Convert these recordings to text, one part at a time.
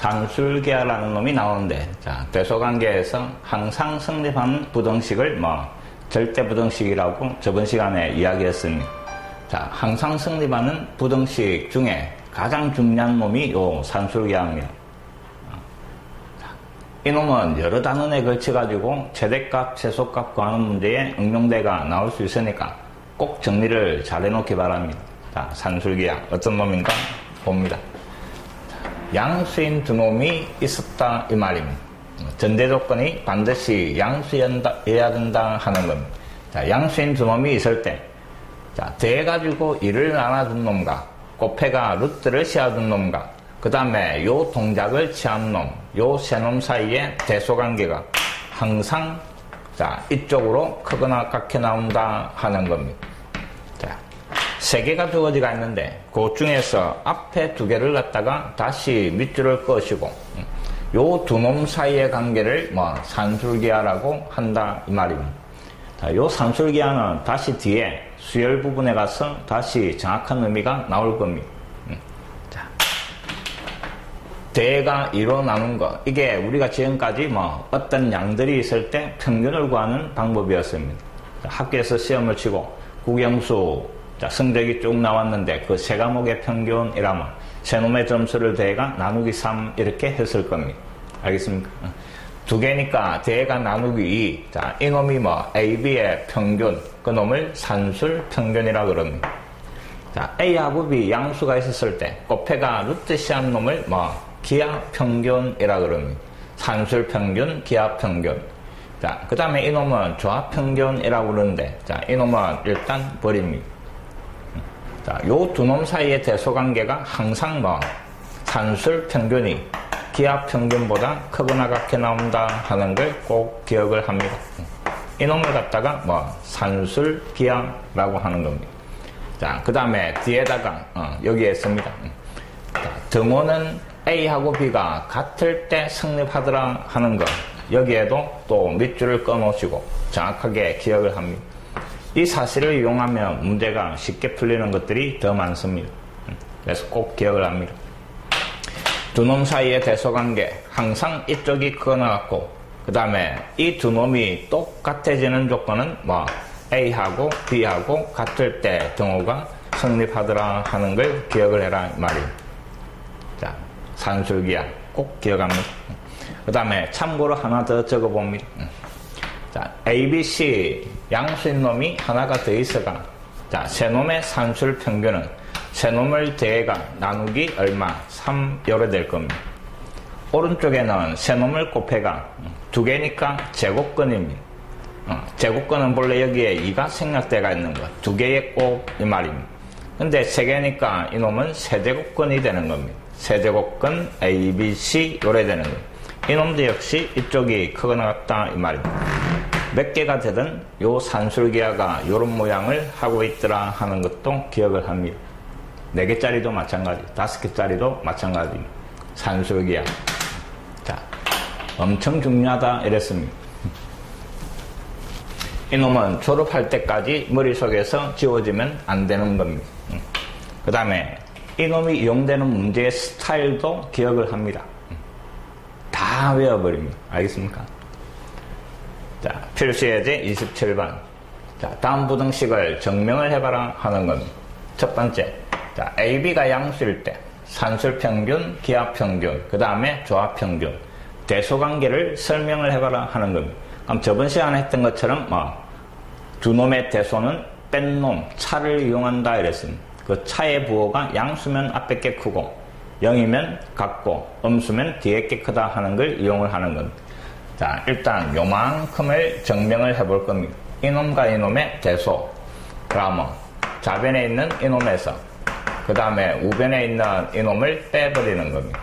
산술기하라는 놈이 나오는데, 자, 대소관계에서 항상 성립하는 부등식을 절대 부등식이라고 저번 시간에 이야기했습니다. 자, 항상 성립하는 부등식 중에 가장 중요한 놈이 요 산술기하입니다. 이놈은 여러 단원에 걸쳐가지고 최대값, 최소값 구하는 문제에 응용대가 나올 수 있으니까 꼭 정리를 잘 해놓기 바랍니다. 자, 산술기하 어떤 놈인가 봅니다. 양수인 두 놈이 있었다 이 말입니다. 전제조건이 반드시 양수여야 된다 하는 겁니다. 자, 양수인 두 놈이 있을 때, 자, 대가지고 1을 나눠준 놈과 곱해가 루트를 씌워준 놈과 그 다음에 요 동작을 취한 놈, 요 세 놈 사이의 대소관계가 항상, 자, 이쪽으로 크거나 같게 나온다 하는 겁니다. 자, 세 개가 주어지가 있는데 그 중에서 앞에 두 개를 갖다가 다시 밑줄을 그으시고 요 두 놈 사이의 관계를 산술기하라고 한다 이 말입니다. 자, 요 산술기하는 다시 뒤에 수열 부분에 가서 다시 정확한 의미가 나올 겁니다. 자, 대가 2로 나눈 거, 이게 우리가 지금까지 어떤 양들이 있을 때 평균을 구하는 방법이었습니다. 자, 학교에서 시험을 치고 국영수 성적이 쭉 나왔는데 그 세 과목의 평균이라면 세 놈의 점수를 대가 나누기 3 이렇게 했을 겁니다. 알겠습니까? 두 개니까 대가 나누기 2. 자, 이 놈이 A, B의 평균, 그 놈을 산술 평균이라 그럽니다. 자, A하고 B 양수가 있었을 때 곱해가 루트 C한 놈을 기하 평균이라 그럽니다. 산술 평균, 기하 평균. 자, 그 다음에 이 놈은 조합 평균이라고 그러는데, 자, 이 놈은 일단 버립니다. 자, 요 두 놈 사이의 대소관계가 항상 산술 평균이 기하 평균보다 크거나 같게 나온다 하는 걸 꼭 기억을 합니다. 이 놈을 갖다가 산술 기하라고 하는 겁니다. 자, 그 다음에 뒤에다가 여기에 있습니다. 자, 등호는 A하고 B가 같을 때 성립하더라 하는 거, 여기에도 또 밑줄을 꺼놓으시고 정확하게 기억을 합니다. 이 사실을 이용하면 문제가 쉽게 풀리는 것들이 더 많습니다. 그래서 꼭 기억을 합니다. 두 놈 사이의 대소관계, 항상 이쪽이 크거나 같고, 그 다음에 이 두 놈이 똑같아지는 조건은 A하고 B하고 같을 때 등호가 성립하더라 하는 걸 기억을 해라 말이에요. 자, 산술기하 꼭 기억합니다. 그 다음에 참고로 하나 더 적어봅니다. 자, A, B, C 양수인 놈이 하나가 더 있어가, 자, 세 놈의 산술 평균은 세 놈을 대가 나누기 얼마? 3 요래 될 겁니다. 오른쪽에는 세 놈을 곱해가 두 개니까 제곱근입니다. 제곱근은 본래 여기에 2가 생략대가 있는 거, 두 개의 곱 이 말입니다. 근데 세 개니까 이놈은 세제곱근이 되는 겁니다. 세제곱근 A, B, C 요래 되는 거예요. 이놈도 역시 이쪽이 크거나 같다 이 말입니다. 몇 개가 되든 요 산술기하가 요런 모양을 하고 있더라 하는 것도 기억을 합니다. 4개짜리도 마찬가지, 5개짜리도 마찬가지입니다. 산술기하. 자, 엄청 중요하다 이랬습니다. 이놈은 졸업할 때까지 머릿속에서 지워지면 안 되는 겁니다. 그 다음에 이놈이 이용되는 문제의 스타일도 기억을 합니다. 다 외워버립니다. 알겠습니까? 자, 필수예제 27번. 자, 다음 부등식을 증명을 해봐라 하는 겁니다. 첫 번째, 자, AB가 양수일 때 산술평균, 기하평균, 그 다음에 조합평균, 대소관계를 설명을 해봐라 하는 겁니다. 그럼 저번 시간에 했던 것처럼 두 놈의 대소는 뺀 놈, 차를 이용한다 이랬습니다. 그 차의 부호가 양수면 앞에 게 크고 0이면 같고 음수면 뒤에 게 크다 하는 걸 이용을 하는 겁니다. 자, 일단 요만큼을 증명을 해볼 겁니다. 이놈과 이놈의 대소, 그러면 좌변에 있는 이놈에서 그 다음에 우변에 있는 이놈을 빼버리는 겁니다.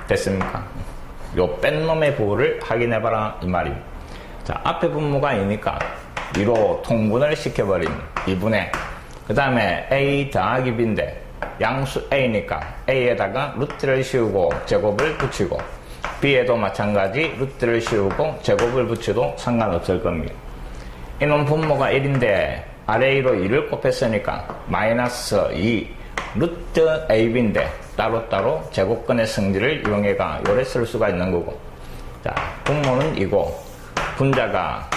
됐습니까? 요 뺀 놈의 부호를 확인해봐라 이 말입니다. 자, 앞에 분모가 2니까 2로 통분을 시켜버립니다. 2분의 그 다음에 A 더하기 B인데 양수 A니까 A에다가 루트를 씌우고 제곱을 붙이고 B에도 마찬가지 루트를 씌우고 제곱을 붙여도 상관없을 겁니다. 이놈 분모가 1인데 아래 2로 2를 곱했으니까 마이너스 2 루트 AB인데 따로따로 제곱근의 성질을 이용해가 요래 쓸 수가 있는 거고. 자, 분모는 이고, 분자가,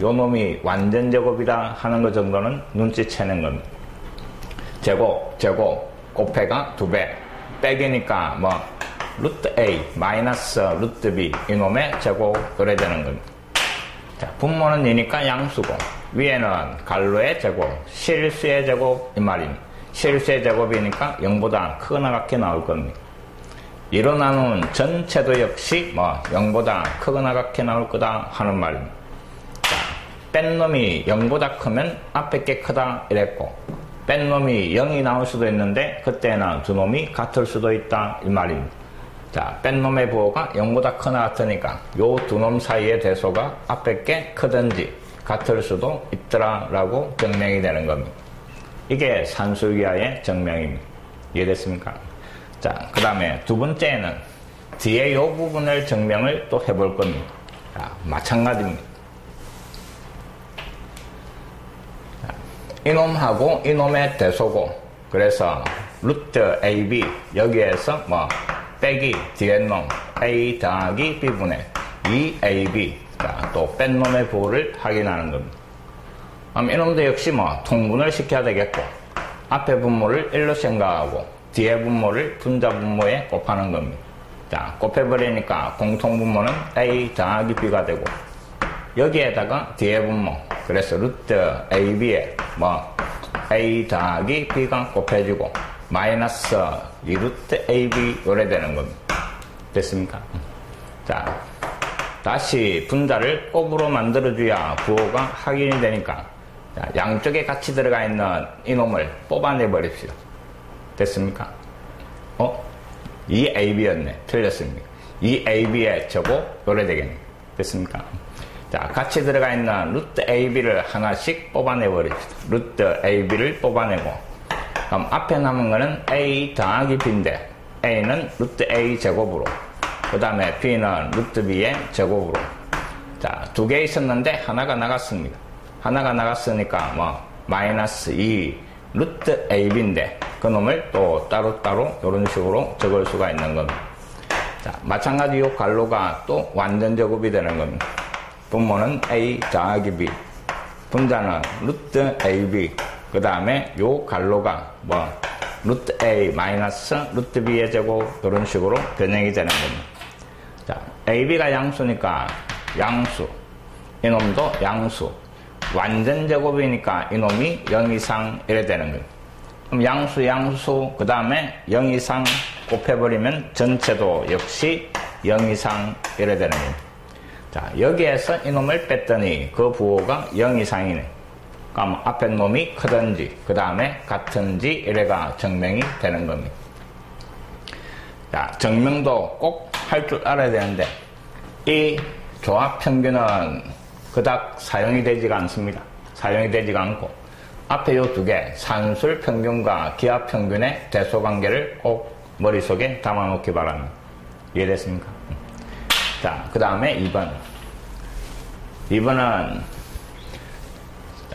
요 놈이 완전 제곱이다 하는 것 정도는 눈치채는 겁니다. 제곱, 곱해가 2배. 빼기니까 루트 A 마이너스 루트 B 이놈의 제곱 요래 되는 겁니다. 자, 분모는 2니까 양수고, 위에는 갈로의 제곱, 실수의 제곱 이 말입니다. 실수의 제곱이니까 0보다 크거나 같게 나올 겁니다. 이로 나눈 전체도 역시 0보다 크거나 같게 나올 거다 하는 말입니다. 자, 뺀 놈이 0보다 크면 앞에 게 크다 이랬고, 뺀 놈이 0이 나올 수도 있는데 그때는 두 놈이 같을 수도 있다 이 말입니다. 자, 뺀 놈의 부호가 0보다 크나 같으니까 요 두 놈 사이의 대소가 앞에 게 크든지 같을 수도 있더라 라고 증명이 되는 겁니다. 이게 산술기하의 증명입니다. 이해됐습니까? 자, 그 다음에 두 번째는 뒤에 요 부분을 증명을 또 해볼 겁니다. 자, 마찬가지입니다. 자, 이놈하고 이놈의 대소고, 그래서 루트 AB 여기에서 빼기 뒤에 놈 A 더하기 B분의 2AB, 자, 또 뺀 놈의 부호를 확인하는 겁니다. 그럼 이놈도 역시 통분을 시켜야 되겠고, 앞에 분모를 1로 생각하고 뒤에 분모를 분자 분모에 곱하는 겁니다. 자, 곱해버리니까 공통분모는 A 더하기 B가 되고, 여기에다가 뒤에 분모, 그래서 루트 AB에 A 더하기 B가 곱해지고 마이너스 2루트 AB 요래 되는 겁니다. 됐습니까? 자, 다시 분자를 곱으로 만들어줘야 부호가 확인이 되니까, 자, 양쪽에 같이 들어가 있는 이놈을 뽑아내 버립시다. 됐습니까? 2AB였네. 틀렸습니다. 2AB의 제곱 요래 되겠네. 됐습니까? 자, 같이 들어가 있는 루트 AB를 하나씩 뽑아내 버립시다. 루트 AB를 뽑아내고, 그럼 앞에 남은 거는 A 더하기 B인데, A는 루트 A 제곱으로, 그 다음에 B는 루트 B의 제곱으로. 자, 두 개 있었는데 하나가 나갔습니다. 하나가 나갔으니까 마이너스 2 루트 AB인데 그 놈을 또 따로따로 이런 식으로 적을 수가 있는 겁니다. 자, 마찬가지 요 갈로가 또 완전 제곱이 되는 겁니다. 분모는 A 더하기 B, 분자는 루트 AB, 그 다음에 요 갈로가 루트 A 마이너스 루트 B의 제곱 이런 식으로 변형이 되는 겁니다. 자, AB가 양수니까 양수, 이놈도 양수, 완전 제곱이니까 이놈이 0 이상 이래 되는 겁니다. 그럼 양수, 그 다음에 0 이상 곱해버리면 전체도 역시 0 이상 이래 되는 겁니다. 자, 여기에서 이놈을 뺐더니 그 부호가 0 이상이네. 그럼 앞에 놈이 크든지 그 다음에 같은지 이래가 증명이 되는 겁니다. 자, 증명도 꼭 할 줄 알아야 되는데 이 조합 평균은 그닥 사용이 되지가 않습니다. 사용이 되지가 않고 앞에 요 두 개 산술 평균과 기하 평균의 대소 관계를 꼭 머릿속에 담아놓기 바랍니다. 이해됐습니까? 자, 그 다음에 2번. 2번은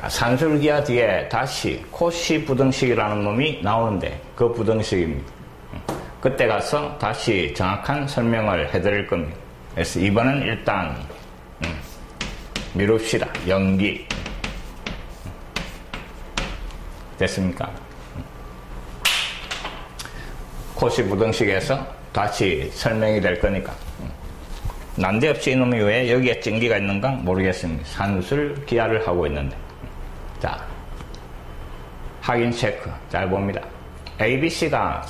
산술기하 뒤에 다시 코시 부등식이라는 놈이 나오는데 그 부등식입니다. 그때 가서 다시 정확한 설명을 해드릴 겁니다. 그래서 2번은 일단 미룹시다. 연기. 됐습니까? 코시 부등식에서 다시 설명이 될 거니까. 난데없이 이놈이 왜 여기에 찡기가 있는가 모르겠습니다. 산술 기하를 하고 있는데. 자, 확인 체크. 잘 봅니다. ABC가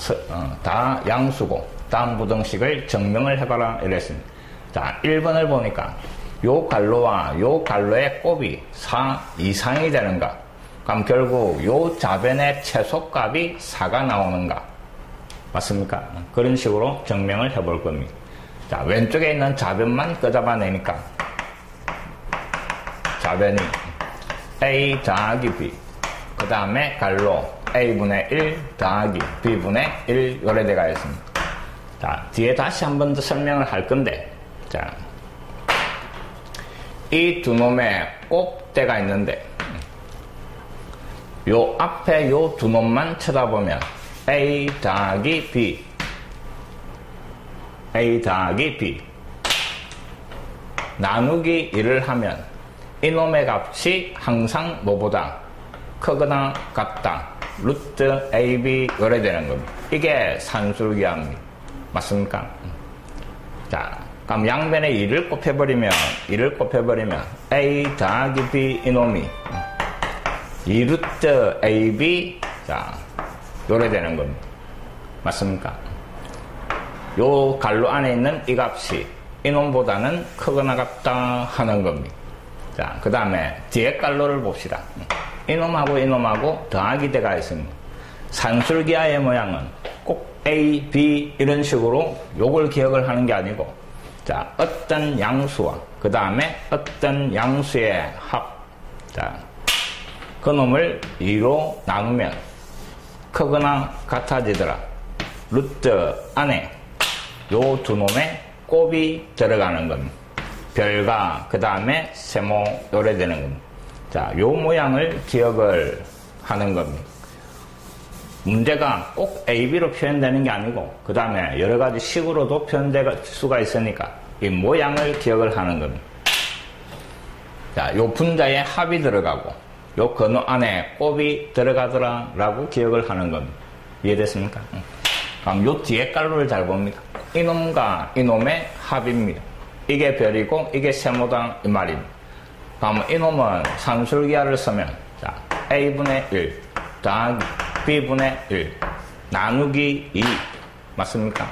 다 양수고 다음 부등식을 증명을 해봐라 이랬습니다. 자, 1번을 보니까 요 갈로와 요 갈로의 곱이 4 이상이 되는가? 그럼 결국 요 자변의 최소값이 4가 나오는가? 맞습니까? 그런 식으로 증명을 해볼 겁니다. 자, 왼쪽에 있는 자변만 끄잡아내니까 자변이 A 더하기 B, 그 다음에 갈로 A분의 1 더하기 B분의 1 요래 돼가 있습니다. 자, 뒤에 다시 한 번 더 설명을 할 건데, 자, 이 두 놈의 곱대가 있는데 요 앞에 요 두 놈만 쳐다보면 A 더하기 B A 더하기 B. 나누기 1을 하면 이놈의 값이 항상 뭐보다 크거나 같다. 루트 AB 요래 되는 겁니다. 이게 산술기하입니다. 맞습니까? 자, 그럼 양변에 2를 곱해버리면 A 더하기 B 이놈이 2루트 AB 자 요래 되는 겁니다. 맞습니까? 요 갈로 안에 있는 이 값이 이놈보다는 크거나 같다 하는 겁니다. 자, 그 다음에 뒤에 갈로를 봅시다. 이놈하고 더하기 대가 있습니다. 산술기하의 모양은 꼭 A, B 이런 식으로 요걸 기억을 하는 게 아니고 자, 어떤 양수와 그 다음에 어떤 양수의 합 자, 그 놈을 2로 나누면 크거나 같아지더라. 루트 안에 요 두 놈의 곱이 들어가는 겁니다. 별과 그 다음에 세모 요래 되는 겁니다. 자, 요 모양을 기억을 하는 겁니다. 문제가 꼭 AB로 표현되는 게 아니고 그 다음에 여러 가지 식으로도 표현될 수가 있으니까 이 모양을 기억을 하는 겁니다. 자, 요 분자에 합이 들어가고 요 근호 안에 곱이 들어가더라 라고 기억을 하는 겁니다. 이해됐습니까? 그럼 요 뒤에 깔로를 잘 봅니다. 이놈과 이놈의 합입니다. 이게 별이고 이게 세모다 이 말입니다. 그럼 이놈은 산술기하를 쓰면 자, A분의 1 더하기 B분의 1 나누기 2 맞습니까?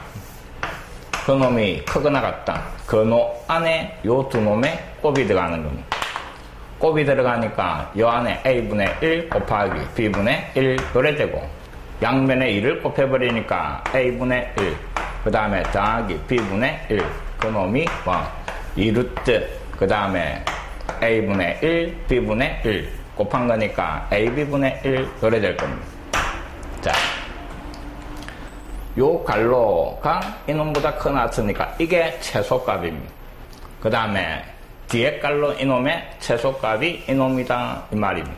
그 놈이 크거나 같다. 그 놈 안에 요 두 놈의 곱이 들어가는 겁니다. 곱이 들어가니까 요 안에 A분의 1 곱하기 B분의 1 요래 되고 양변에 2를 곱해버리니까 A분의 1 그 다음에 더하기 B분의 1 그 놈이 뭐 2루트 그 다음에 A분의 1 B분의 1 곱한 거니까 AB분의 1 요래 될 겁니다. 자, 요 갈로가 이놈보다 크나왔으니까 이게 최소값입니다. 그 다음에 뒤에 갈로 이놈의 최소값이 이놈이다 이 말입니다.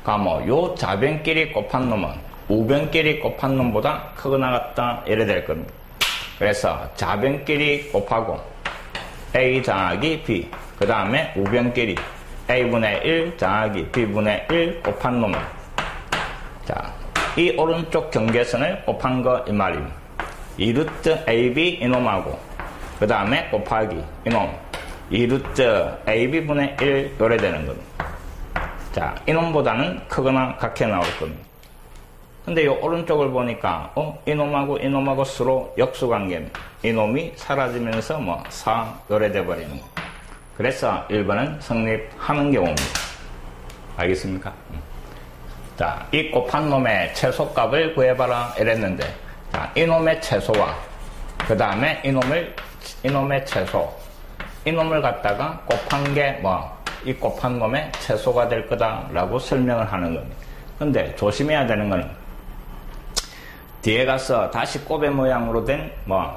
그러면 요 좌변끼리 곱한 놈은 우변끼리 곱한 놈보다 크거나 같다 이래 될 겁니다. 그래서 좌변끼리 곱하고 A 더하기 B 그 다음에 우변끼리 A분의 1 더하기 B분의 1 곱한 놈은 자, 이 오른쪽 경계선을 곱한 거 이 말입니다. 2루트 AB 이놈하고 그 다음에 곱하기 이놈 2루트 AB분의 1 요래 되는 겁니다. 자, 이놈보다는 크거나 같게 나올 겁니다. 근데 이 오른쪽을 보니까 이놈하고 서로 역수관계입니다. 이놈이 사라지면서 뭐 4 요래 돼버리는 거. 그래서 1번은 성립하는 경우입니다. 알겠습니까? 자, 이 곱한 놈의 최소값을 구해봐라 이랬는데 자, 이놈의 최소와 그 다음에 이놈의 최소 이놈을 갖다가 곱한 게 이 곱한 놈의 최소가 될 거다라고 설명을 하는 겁니다. 근데 조심해야 되는 거는 뒤에 가서 다시 곱의 모양으로 된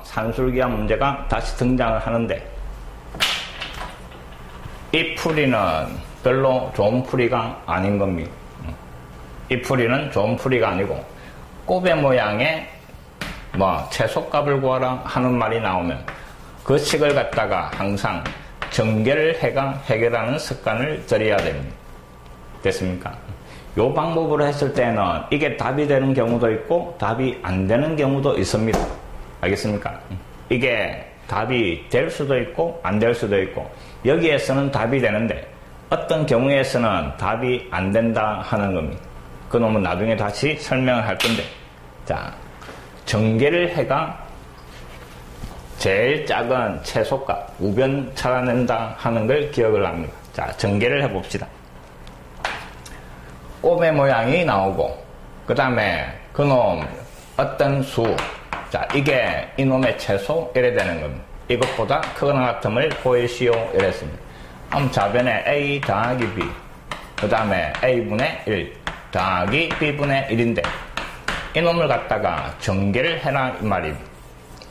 산술기하 문제가 다시 등장을 하는데 이 풀이는 별로 좋은 풀이가 아닌 겁니다. 이 풀이는 좋은 풀이가 아니고 곱의 모양의 최소값을 구하라 하는 말이 나오면 그 식을 갖다가 항상 전개를 해가 해결하는 습관을 들여야 됩니다. 됐습니까? 이 방법으로 했을 때는 이게 답이 되는 경우도 있고 답이 안 되는 경우도 있습니다. 알겠습니까? 이게 답이 될 수도 있고 안 될 수도 있고 여기에서는 답이 되는데 어떤 경우에서는 답이 안 된다 하는 겁니다. 그 놈은 나중에 다시 설명을 할 건데 자, 전개를 해가 제일 작은 최소값 우변 찾아낸다 하는 걸 기억을 합니다. 자, 전개를 해봅시다. 곱의 모양이 나오고 그 다음에 그놈 어떤 수 자, 이게 이놈의 최소 이래 되는 겁니다. 이것보다 크거나 같음을 보이시오 이랬습니다. 그럼 좌변에 A 더하기 B 그 다음에 A분의 1 더하기 B분의 1인데 이놈을 갖다가 전개를 해라 이 말입니다.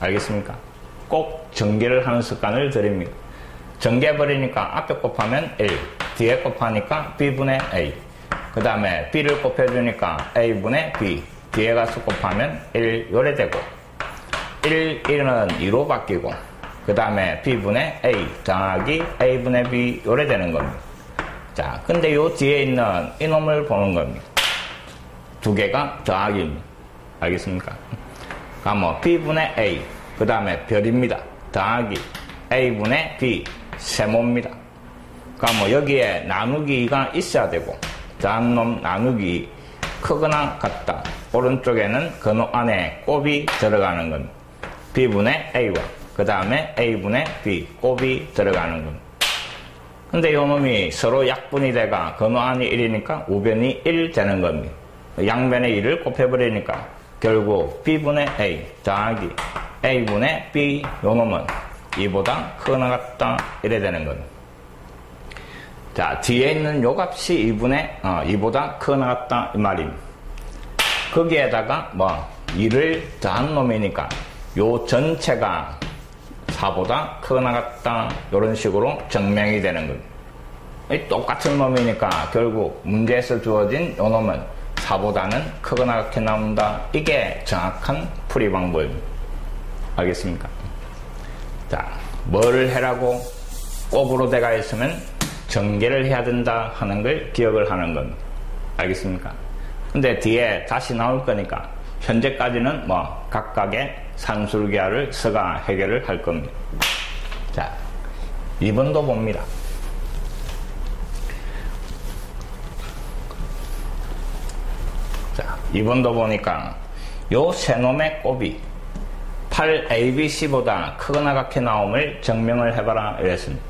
알겠습니까? 꼭 전개를 하는 습관을 드립니다. 전개해버리니까 앞에 곱하면 1 뒤에 곱하니까 B분의 A 그 다음에 B를 곱해주니까 A분의 B 뒤에 가서 곱하면 1 요래 되고 1, 1은 2로 바뀌고 그 다음에 B분의 A 더하기 A분의 B 요래 되는 겁니다. 자, 근데 요 뒤에 있는 이놈을 보는 겁니다. 두 개가 더하기입니다. 알겠습니까? 그럼 B분의 A 그 다음에 별입니다. 더하기 A분의 B 세모입니다. 그럼 여기에 나누기가 있어야 되고 더한 놈 나누기 크거나 같다. 오른쪽에는 근호 안에 곱이 들어가는 겁니다. B분의 A와 그 다음에 A분의 B 곱이 들어가는 겁니다. 근데 이 놈이 서로 약분이 돼가 근호 안이 1이니까 우변이 1 되는 겁니다. 양변의 1을 곱해버리니까 결국 B분의 A 더하기 A분의 B 요 놈은 2보다 크거나 같다 이래 되는 겁니다. 자, 뒤에 있는 요 값이 2보다 크거나 같다 이 말입니다. 거기에다가 2를 더한 놈이니까 요 전체가 4보다 크거나 같다 이런 식으로 증명이 되는 겁니다. 똑같은 놈이니까 결국 문제에서 주어진 요 놈은 4보다는 크거나 같게 나온다. 이게 정확한 풀이 방법입니다. 알겠습니까? 자, 뭐를 해라고 곱으로 돼가 있으면 전개를 해야 된다 하는 걸 기억을 하는 겁니다. 알겠습니까? 근데 뒤에 다시 나올 거니까 현재까지는 각각의 산술기하를 써가 해결을 할 겁니다. 자, 2번도 봅니다. 자, 2번도 보니까 요 세 놈의 곱이 8ABC보다 크거나 같게 나옴을 증명을 해봐라 이랬습니다.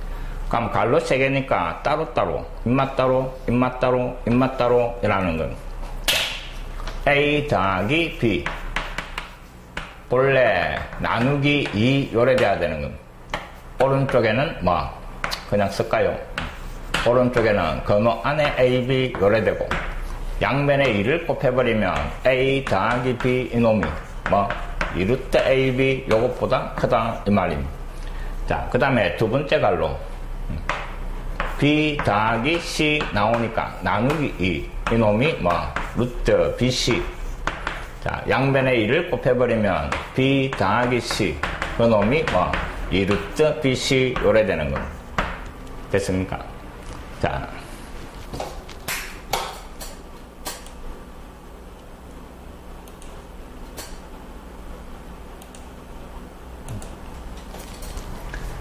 그럼 갈로 3개니까 따로따로 입맛 따로 입맛 따로 입맛 따로 이라는 겁니다. A 더하기 B 본래 나누기 2 요래 돼야 되는 겁니다. 오른쪽에는 그냥 쓸까요? 오른쪽에는 근호 안에 AB 요래 되고 양변에 2를 곱해버리면 A 더하기 B 이놈이 2루트 AB 요것보다 크다 이 말입니다. 자, 그 다음에 두 번째 갈로 B 더하기 C 나오니까 나누기 2 이놈이 루트 BC. 자, 양변에 2를 곱해버리면 B 더하기 C 그 놈이 2루트 BC 요래 되는 겁니다. 됐습니까? 자,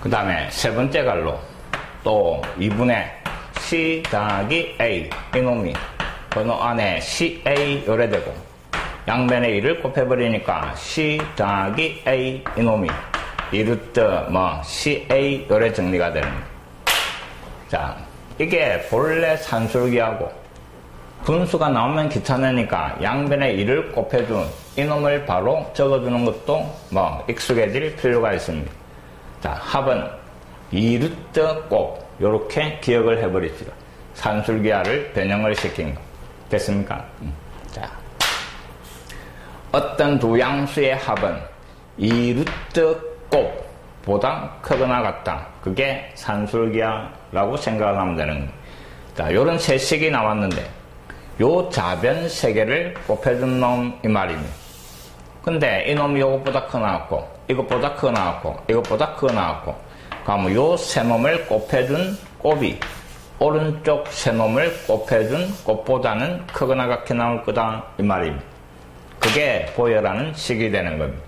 그 다음에 세 번째 갈로 또 2분의 C 더하기 A 이놈이 번호 안에 CA 요래 되고 양변에 2를 곱해버리니까 C 더하기 A 이놈이 2루트 CA 요래 정리가 되는 거예요. 자, 이게 본래 산술기하고 분수가 나오면 귀찮으니까 양변에 2를 곱해준 이놈을 바로 적어주는 것도 익숙해질 필요가 있습니다. 자, 합은 2루트 곱 요렇게 기억을 해버립시다. 산술기하를 변형을 시킨 거. 됐습니까? 자, 어떤 두 양수의 합은 2루트 곱보다 크거나 같다. 그게 산술기하라고 생각을 하면 되는 거예요. 자, 요런 세 식이 나왔는데 요 좌변 세 개를 곱해준 놈 이 말입니다. 근데 이놈이 요것보다 크거 나왔고 이것보다 크거 나왔고 이것보다 크거 나왔고 그러면 요 세 놈을 곱해준 곱이 오른쪽 세 놈을 곱해준 곱보다는 크거나 같게 나올 거다 이 말입니다. 그게 보여라는 식이 되는 겁니다.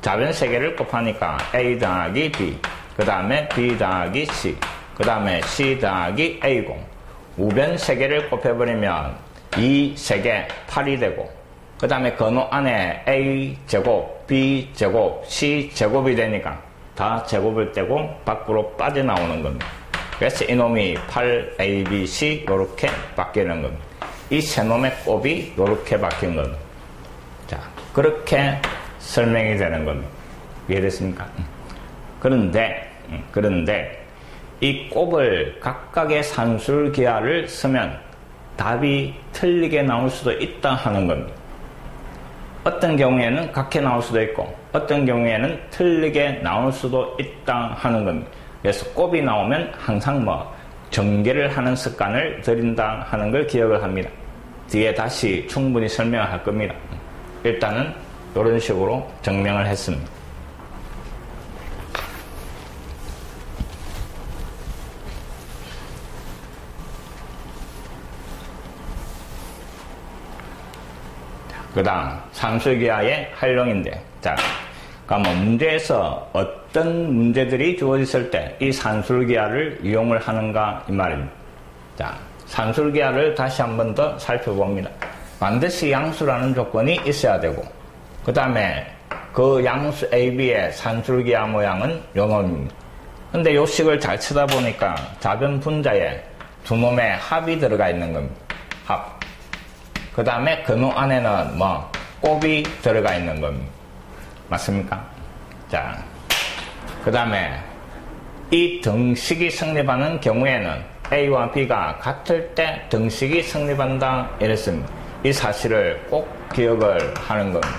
좌변 세 개를 곱하니까 A 더하기 B 그 다음에 B 더하기 C 그 다음에 C 더하기 A고 우변 세 개를 곱해버리면 이 세 개 8이 되고 그 다음에 근호 안에 A제곱, B제곱, C제곱이 되니까 다 제곱을 떼고 밖으로 빠져나오는 겁니다. 그래서 이놈이 8ABC 이렇게 바뀌는 겁니다. 이 세 놈의 곱이 이렇게 바뀐 겁니다. 자, 그렇게 설명이 되는 겁니다. 이해됐습니까? 그런데 이 곱을 각각의 산술기하를 쓰면 답이 틀리게 나올 수도 있다 하는 겁니다. 어떤 경우에는 같게 나올 수도 있고 어떤 경우에는 틀리게 나올 수도 있다 하는 겁니다. 그래서 곱이 나오면 항상 전개를 하는 습관을 들인다 하는 걸 기억을 합니다. 뒤에 다시 충분히 설명을 할 겁니다. 일단은 이런 식으로 증명을 했습니다. 그 다음 산술기하의 활용인데, 자, 그러니까 문제에서 어떤 문제들이 주어졌을 때 이 산술기하를 이용을 하는가 이 말입니다. 자, 산술기하를 다시 한 번 더 살펴봅니다. 반드시 양수라는 조건이 있어야 되고, 그 다음에 그 양수 AB의 산술기하 모양은 요 놈입니다. 근데 요 식을 잘 쳐다보니까 자변 분자에 두 놈의 합이 들어가 있는 겁니다. 합. 그 다음에 그 놈 안에는 곱이 들어가 있는 겁니다. 맞습니까? 자, 그 다음에 이 등식이 성립하는 경우에는 A와 B가 같을 때 등식이 성립한다 이랬습니다. 이 사실을 꼭 기억을 하는 겁니다.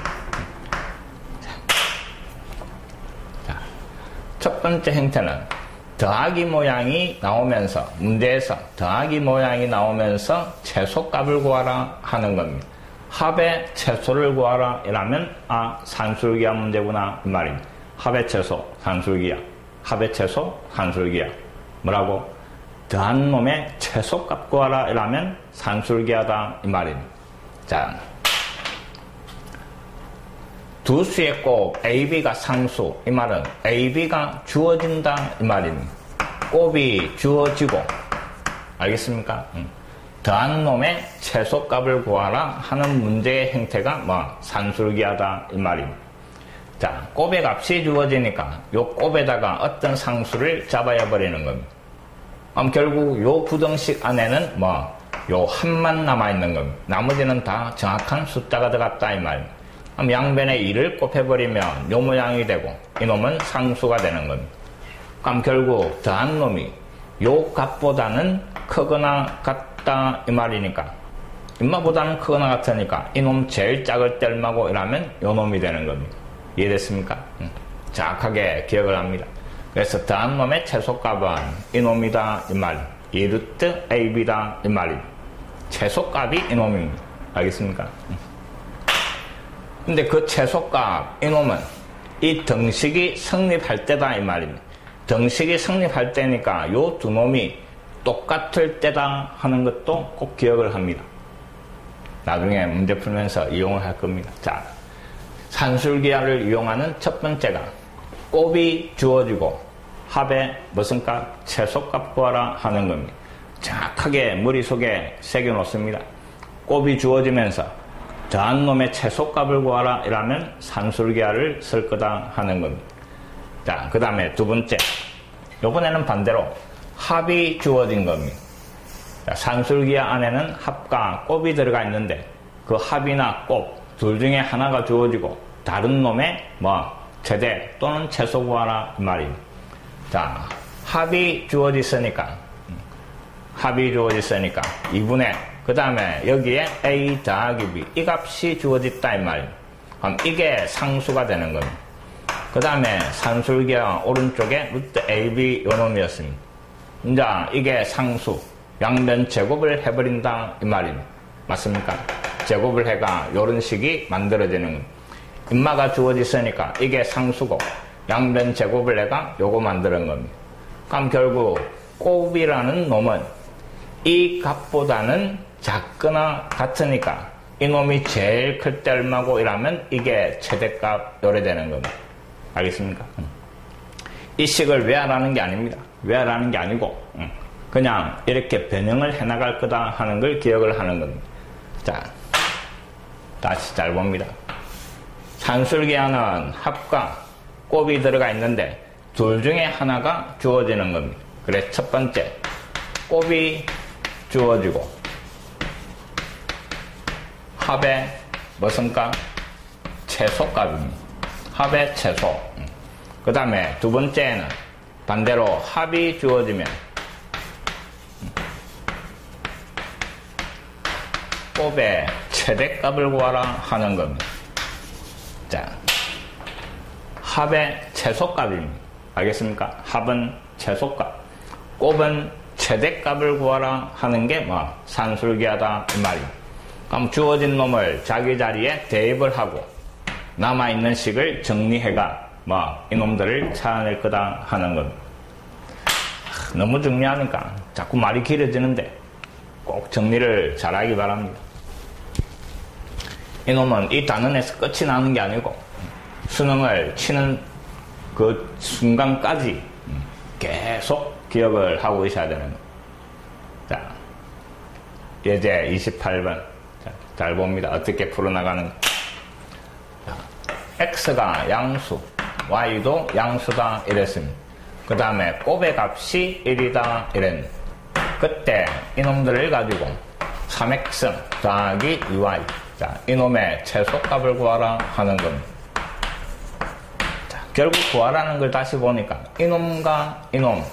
자, 첫 번째 행태는 더하기 모양이 나오면서, 문제에서 더하기 모양이 나오면서 최소값을 구하라 하는 겁니다. 합의 최소를 구하라 이라면 산술기하 문제구나 이 말입니다. 합의 최소, 산술기하. 합의 최소, 산술기하. 뭐라고? 더한 놈의 최소값 구하라 이라면 산술기하다 이 말입니다. 자, 두 수의 곱 AB가 상수, 이 말은 AB가 주어진다 이 말입니다. 곱이 주어지고, 알겠습니까? 더한 놈의 최소값을 구하라 하는 문제의 행태가 산술기하다 이 말입니다. 자, 곱의 값이 주어지니까 요 곱에다가 어떤 상수를 잡아야 버리는 겁니다. 결국 요 부등식 안에는 요 합만 남아있는 겁니다. 나머지는 다 정확한 숫자가 들어갔다 이 말입니다. 양변에 2를 곱해버리면 요 모양이 되고 이놈은 상수가 되는 겁니다. 그럼 결국 더한 놈이 요 값보다는 크거나 같다 이 말이니까, 인마보다는 크거나 같으니까 이놈 제일 작을 때 얼마고 이라면 요 놈이 되는 겁니다. 이해됐습니까? 정확하게 기억을 합니다. 그래서 더한 놈의 최소값은 이놈이다 이 말, 2루트 AB다 이 말입니다. 최소값이 이놈입니다. 알겠습니까? 근데 그 최소값 이놈은 이 등식이 성립할 때다 이 말입니다. 등식이 성립할 때니까 요 두 놈이 똑같을 때다 하는 것도 꼭 기억을 합니다. 나중에 문제 풀면서 이용을 할 겁니다. 자, 산술기하를 이용하는 첫 번째가 곱이 주어지고 합의 무슨 값? 최소값 구하라 하는 겁니다. 정확하게 머릿속에 새겨 놓습니다. 곱이 주어지면서 더한 놈의 최소값을 구하라 이라면 산술기하를 쓸 거다 하는 겁니다. 자, 그 다음에 두 번째, 요번에는 반대로 합이 주어진 겁니다. 자, 산술기하 안에는 합과 곱이 들어가 있는데 그 합이나 곱 둘 중에 하나가 주어지고 다른 놈의 최대 또는 최소 구하라 이 말입니다. 자, 합이 주어졌으니까 2분의, 그 다음에 여기에 A 더하기 B 이 값이 주어졌다 이 말입니다. 그럼 이게 상수가 되는 겁니다. 그 다음에 산술기하 오른쪽에 루트 AB 요 놈이었습니다. 이제 이게 상수, 양변 제곱을 해버린다 이 말입니다. 맞습니까? 제곱을 해가 요런 식이 만들어지는 겁니다. 인마가 주어졌으니까 이게 상수고 양변 제곱을 해가 요거 만드는 겁니다. 그럼 결국 곱이라는 놈은 이 값보다는 작거나 같으니까 이놈이 제일 클 때 얼마고 이라면 이게 최대값 요래 되는 겁니다. 알겠습니까? 이 식을 외워라는 게 아닙니다. 외워라는 게 아니고 그냥 이렇게 변형을 해나갈 거다 하는 걸 기억을 하는 겁니다. 자, 다시 잘 봅니다. 산술기하는 합과 곱이 들어가 있는데 둘 중에 하나가 주어지는 겁니다. 그래서 첫 번째, 곱이 주어지고 합의 무슨 값? 최소값입니다. 합의 최소. 그 다음에 두 번째는 반대로 합이 주어지면 곱의 최대값을 구하라 하는 겁니다. 자, 합의 최소값입니다. 알겠습니까? 합은 최소값, 곱은 최대값을 구하라 하는 게 산술기하다 이 말입니다. 그럼 주어진 놈을 자기 자리에 대입을 하고 남아있는 식을 정리해가 이놈들을 찾아낼 거다 하는 겁니다. 너무 정리하니까 자꾸 말이 길어지는데 꼭 정리를 잘하기 바랍니다. 이놈은 이 단원에서 끝이 나는 게 아니고 수능을 치는 그 순간까지 계속 기억을 하고 있어야 되는 거예요. 자, 예제 28번. 자, 잘 봅니다. 어떻게 풀어나가는가. x가 양수, y도 양수다 이랬습니다. 그 다음에 곱의 값이 1이다 이랬는데 그때 이놈들을 가지고 3x 더하기 2y 자, 이놈의 최소값을 구하라 하는 겁니다. 자, 결국 구하라는 걸 다시 보니까 이놈과 이놈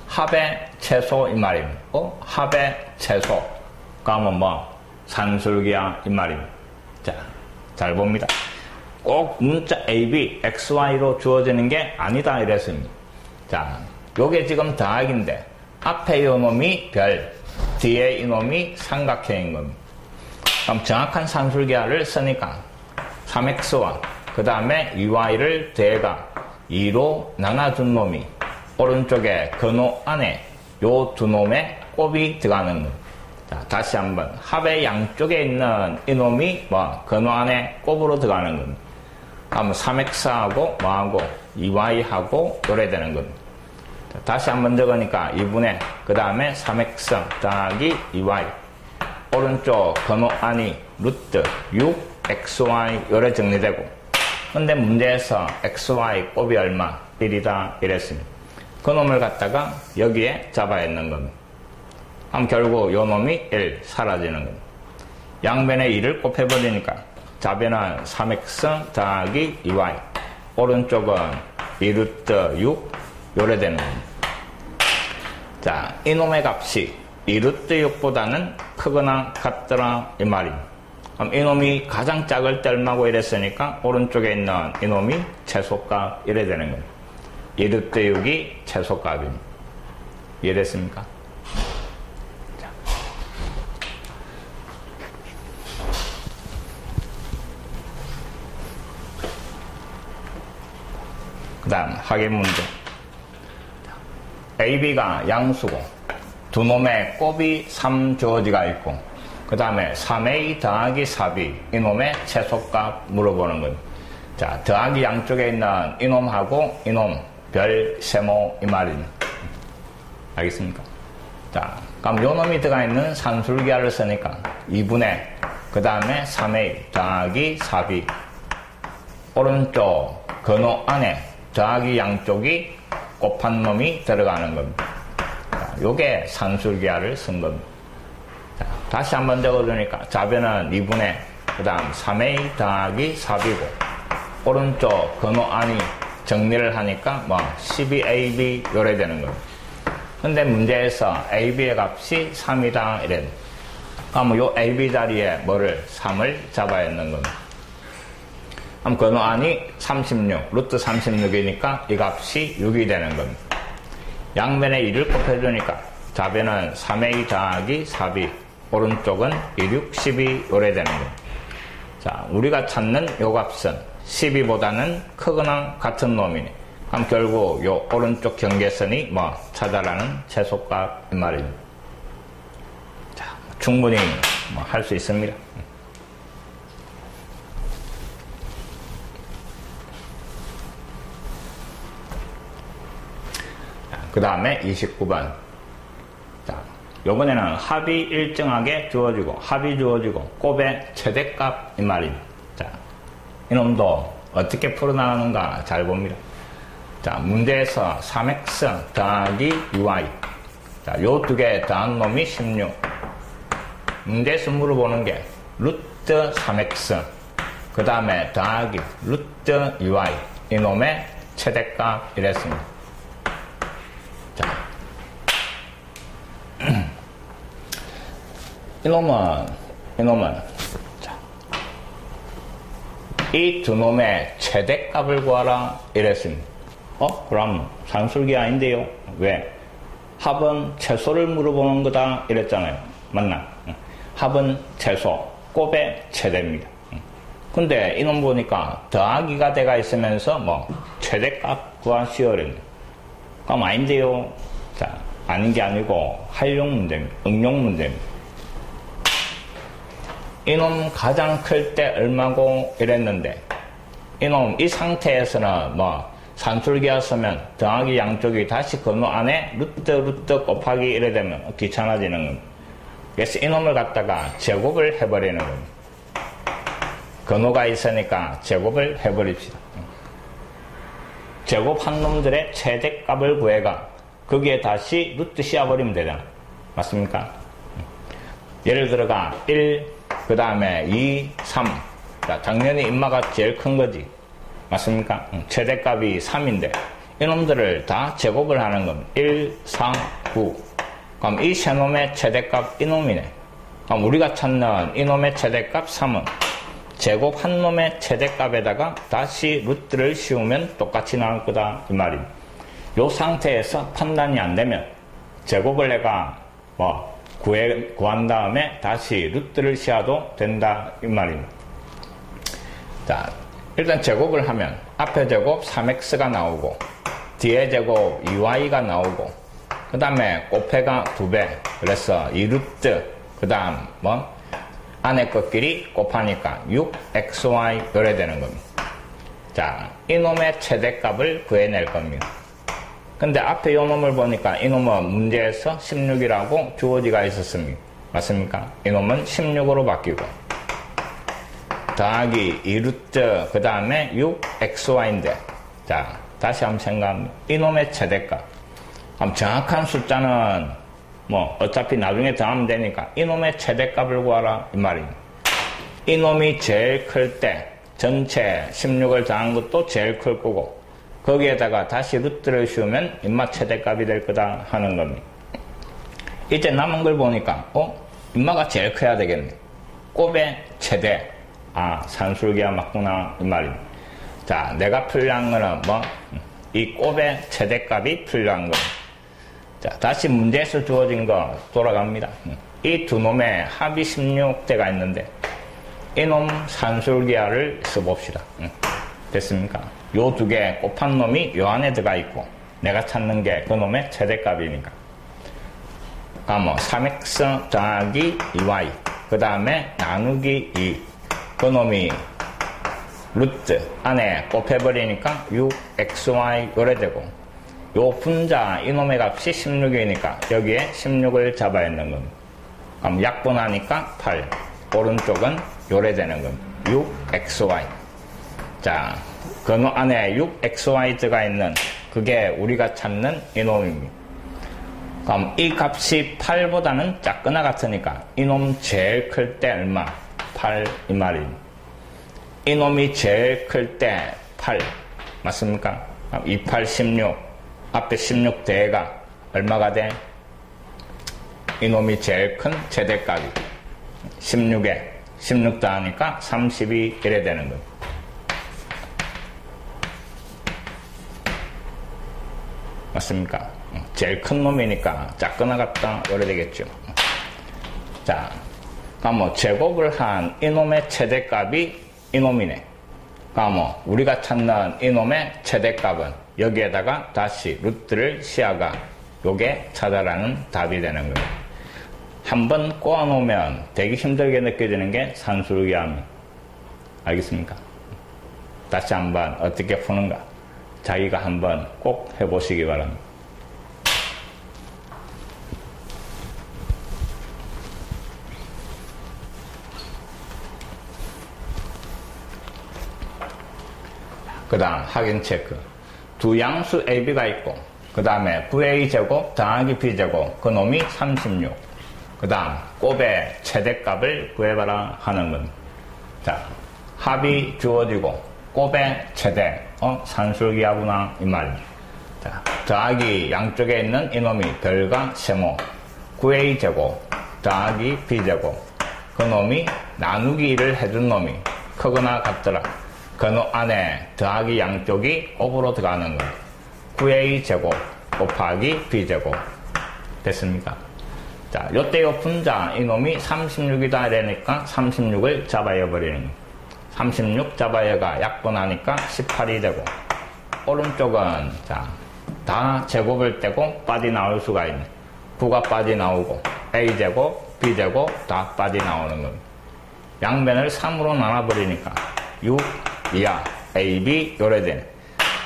합의 최소 이 말입니다. 합의 최소가 뭐 산술기야 이 말입니다. 자, 잘 봅니다. 꼭 문자 AB, XY로 주어지는 게 아니다 이랬습니다. 자, 요게 지금 더하기인데 앞에 이놈이 별, 뒤에 이놈이 삼각형인 겁니다. 그럼 정확한 산술기하를 쓰니까 3x와 그 다음에 2y를 대가 2로 나눠준 놈이 오른쪽에 근호 안에 요 두 놈의 곱이 들어가는 겁니다. 자, 다시 한번 합의 양쪽에 있는 이놈이 뭐 근호 안에 곱으로 들어가는 겁니다. 그럼 3x하고 뭐하고 2y하고 요래 되는 겁니다. 자, 다시 한번 적으니까 2분의 그 다음에 3x 더하기 2y 오른쪽 근호 안이 루트 6xy 요래 정리되고 근데 문제에서 xy 곱이 얼마? 1이다 이랬습니다. 그 놈을 갖다가 여기에 잡아야 했는 겁니다. 그럼 결국 요 놈이 1 사라지는 겁니다. 양변에 2를 곱해버리니까 좌변은 3x 더하기 2y 오른쪽은 2루트 6 요래 되는 겁니다. 자, 이놈의 값이 2루트 6보다는 크거나 같더라 이 말입니다. 그럼 이놈이 가장 작을 때 얼마고 이랬으니까 오른쪽에 있는 이놈이 최소값 이래 되는 겁니다. 2루트 6이 최소값입니다. 이해됐습니까? 그 다음 확인 문제. AB가 양수고 두 놈의 곱이 3 주어지가 있고 그 다음에 3A 더하기 4B 이놈의 최소값 물어보는 겁니다. 자, 더하기 양쪽에 있는 이놈하고 이놈 별 세모 이 말입니다. 알겠습니까? 자, 그럼 요 놈이 들어가 있는 산술기하를 쓰니까 2분의 그 다음에 3A 더하기 4B 오른쪽 근호 안에 더하기 양쪽이 곱한 놈이 들어가는 겁니다. 자, 요게 산술기하를 쓴 겁니다. 자, 다시 한번 적어주니까 좌변은 2분의 그 다음 3A 더하기 4B고 오른쪽 근호 안이 정리를 하니까 뭐 12AB 요래 되는 겁니다. 근데 문제에서 AB의 값이 3이다 이랬는데 그럼 요 AB 자리에 뭐를 3을 잡아야 했는 겁니다. 그럼 근호 안이 36 루트 36이니까 이 값이 6이 되는 겁니다. 양변에 2를 곱해주니까 좌변은 3A 더하기 4B 오른쪽은 16, 12 요래 되는 겁니다. 자, 우리가 찾는 요 값은 12보다는 크거나 같은 놈이네. 그럼 결국 요 오른쪽 경계선이 뭐 찾아라는 최소값 이 말입니다. 자, 충분히 뭐 할 수 있습니다. 그 다음에 29번. 자, 요번에는 합이 일정하게 주어지고 합이 주어지고 곱의 최대값 이 말입니다. 자, 이놈도 어떻게 풀어나가는가 잘 봅니다. 자, 문제에서 3x 더하기 2y 자, 요 두 개 더한 놈이 16 문제에서 물어보는 게 루트 3x 그 다음에 더하기 루트 2y 이놈의 최대값 이랬습니다. 자, 이놈은 이 두 놈의 최대값을 구하라 이랬습니다. 그럼 산술기 아닌데요? 왜? 합은 최소를 물어보는 거다 이랬잖아요. 맞나? 합은 최소, 곱의 최대입니다. 근데 이놈 보니까 더하기가 돼가 있으면서 뭐 최대값 구하시오 이랬는데 그럼 아닌데요? 자, 아닌 게 아니고 활용 문제입니다. 응용 문제입니다. 이놈 가장 클 때 얼마고 이랬는데, 이놈 이 상태에서는 뭐 산술기였으면 더하기 양쪽이 다시 근호 안에 루트 곱하기 이래 되면 귀찮아지는 겁니다. 그래서 이놈을 갖다가 제곱을 해버리는 겁니다. 근호가 있으니까 제곱을 해버립시다. 제곱한 놈들의 최대값을 구해가 거기에 다시 루트 씌워버리면 되잖아. 맞습니까? 예를 들어가 1, 그 다음에 2, 3. 자, 당연히 인마가 제일 큰 거지. 맞습니까? 최대값이 3인데 이놈들을 다 제곱을 하는 겁니다. 1, 4, 9. 그럼 이 세 놈의 최대값 이놈이네. 그럼 우리가 찾는 이놈의 최대값 3은 제곱 한 놈의 최대값에다가 다시 루트를 씌우면 똑같이 나올 거다 이 말입니다. 이 상태에서 판단이 안 되면 제곱을 내가 구한 다음에 다시 루트를 씌워도 된다 이 말입니다. 자, 일단 제곱을 하면 앞에 제곱 3x가 나오고 뒤에 제곱 2y가 나오고 그 다음에 곱해가 2배 그래서 2루트 그 다음 안에 것끼리 곱하니까 6xy 이래 되는 겁니다. 자, 이놈의 최대값을 구해낼 겁니다. 근데 앞에 이놈을 보니까 이놈은 문제에서 16이라고 주어지가 있었습니다. 맞습니까? 이놈은 16으로 바뀌고 더하기 2루트 그 다음에 6xy인데 자, 다시 한번 생각합니다. 이놈의 최대값 그럼 정확한 숫자는 어차피 나중에 더하면 되니까 이놈의 최대값을 구하라 이 말입니다. 이놈이 제일 클 때 전체 16을 더한 것도 제일 클 거고 거기에다가 다시 루트를 씌우면 인마 최대값이 될 거다 하는 겁니다. 이제 남은 걸 보니까 인마가 제일 커야 되겠네. 곱의 최대. 산술기가 맞구나 이 말입니다. 자, 내가 풀려한 거는 이 곱의 최대값이 풀려한 겁니다. 자, 다시 문제에서 주어진 거 돌아갑니다. 이 두 놈의 합이 16대가 있는데 이놈 산술기하를 써봅시다. 됐습니까? 요 두 개 곱한 놈이 요 안에 들어가 있고 내가 찾는 게 그 놈의 최대값이니까. 그럼 3x 더하기 2y 그 다음에 나누기 2 그 놈이 루트 안에 곱해버리니까 6xy 요래 되고 요 분자 이놈의 값이 16이니까 여기에 16을 잡아야 하는 겁니다. 그럼 약분하니까 8 오른쪽은 요래 되는 겁니다. 6xy. 자, 그 안에 6xy 들어가 있는 그게 우리가 찾는 이놈입니다. 그럼 이 값이 8보다는 작거나 같으니까 이놈 제일 클 때 얼마? 8 이 말입니다. 이놈이 제일 클 때 8 맞습니까? 28, 16 앞에 16 대가 얼마가 돼? 이놈이 제일 큰 최대값이 16에 16 더하니까 32 이래 되는 거예요. 맞습니까? 제일 큰 놈이니까 작거나 같다 이래 되겠죠. 자, 그럼 제곱을 한 이놈의 최대값이 이놈이네. 그럼 우리가 찾는 이놈의 최대값은 여기에다가 다시 루트를 씌워가 요게 찾아라는 답이 되는 거예요. 한번 꼬아놓으면 되게 힘들게 느껴지는 게 산술기하입니다. 알겠습니까? 다시 한번 어떻게 푸는가 자기가 한번 꼭 해보시기 바랍니다. 그 다음 확인 체크. 두 양수 AB가 있고 그 다음에 VA제곱 더하기 B제곱 그 놈이 36. 그 다음 곱의 최대값을 구해봐라 하는 겁니다. 자, 합이 주어지고 곱의 최대 산술기하구나 이 말입니다. 자, 더하기 양쪽에 있는 이놈이 별과 세모 9A제곱 더하기 B제곱 그 놈이 나누기 1을 해준 놈이 크거나 같더라. 그 안에 더하기 양쪽이 곱으로 들어가는 거예요. 9A제곱 곱하기 B제곱 됐습니까? 자, 요때 요 분자 이놈이 36이다 이러니까 36을 잡아여 버리는 거예요. 36 잡아여가 약분하니까 18이 되고 오른쪽은 자, 다 제곱을 떼고 빠져나올 수가 있네. 9가 빠져나오고 A제곱 B제곱 다 빠져나오는 겁니다. 양변을 3으로 나눠버리니까 6 이하 AB 요래 되네.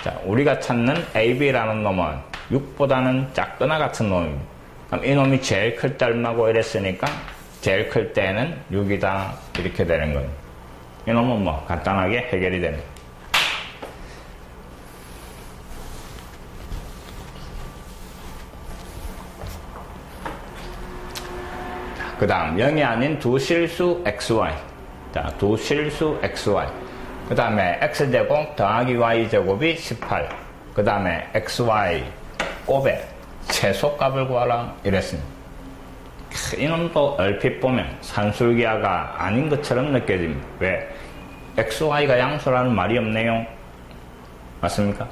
자, 우리가 찾는 AB라는 놈은 6보다는 작거나 같은 놈입니다. 그럼 이놈이 제일 클 때 얼마고 이랬으니까 제일 클 때는 6이다 이렇게 되는 겁니다. 이놈은 뭐 간단하게 해결이 됩니다. 그 다음 0이 아닌 두 실수 xy. 자, 두 실수 xy. 그 다음에 x제곱 더하기 y제곱이 18. 그 다음에 xy 곱의 최소값을 구하라 이랬습니다. 이놈도 얼핏 보면 산술기하가 아닌 것처럼 느껴집니다. 왜? xy가 양수라는 말이 없네요. 맞습니까?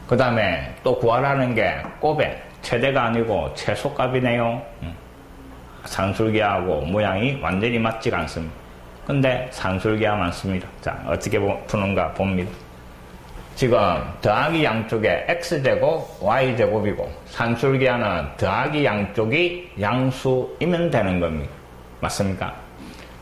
그 다음에 또 구하라는 게 곱의 최대가 아니고 최소값이네요. 산술기하고 모양이 완전히 맞지가 않습니다. 근데 산술기하 많습니다. 자, 어떻게 푸는가 봅니다. 지금 더하기 양쪽에 x제곱 y제곱이고 산술기하는 더하기 양쪽이 양수이면 되는 겁니다. 맞습니까?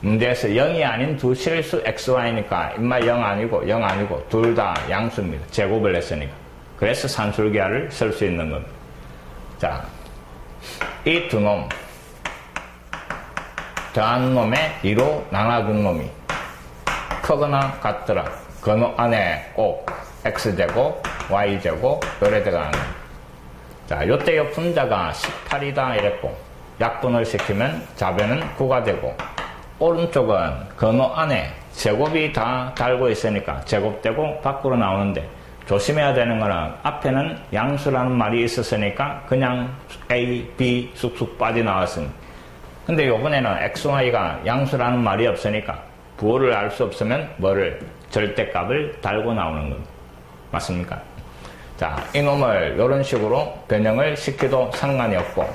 문제에서 0이 아닌 두 실수 xy니까 인마 0 아니고 0 아니고 둘 다 양수입니다. 제곱을 했으니까. 그래서 산술기하를 쓸 수 있는 겁니다. 자, 이 두 놈 더한 놈의 2로 나눠준 놈이 크거나 같더라. 그 놈 안에 꼭 x제곱, y제곱 요래 들어가는 겁니다. 자, 요때의 분자가 18이다 이랬고 약분을 시키면 좌변은 9가 되고 오른쪽은 그 놈 안에 제곱이 다 달고 있으니까 제곱되고 밖으로 나오는데 조심해야 되는 거는 앞에는 양수라는 말이 있었으니까 그냥 A, B 쑥쑥 빠져나왔습니다. 근데 요번에는 XY가 양수라는 말이 없으니까 부호를 알 수 없으면 뭐를 절대값을 달고 나오는 겁니다. 맞습니까? 자, 이놈을 이런 식으로 변형을 시켜도 상관이 없고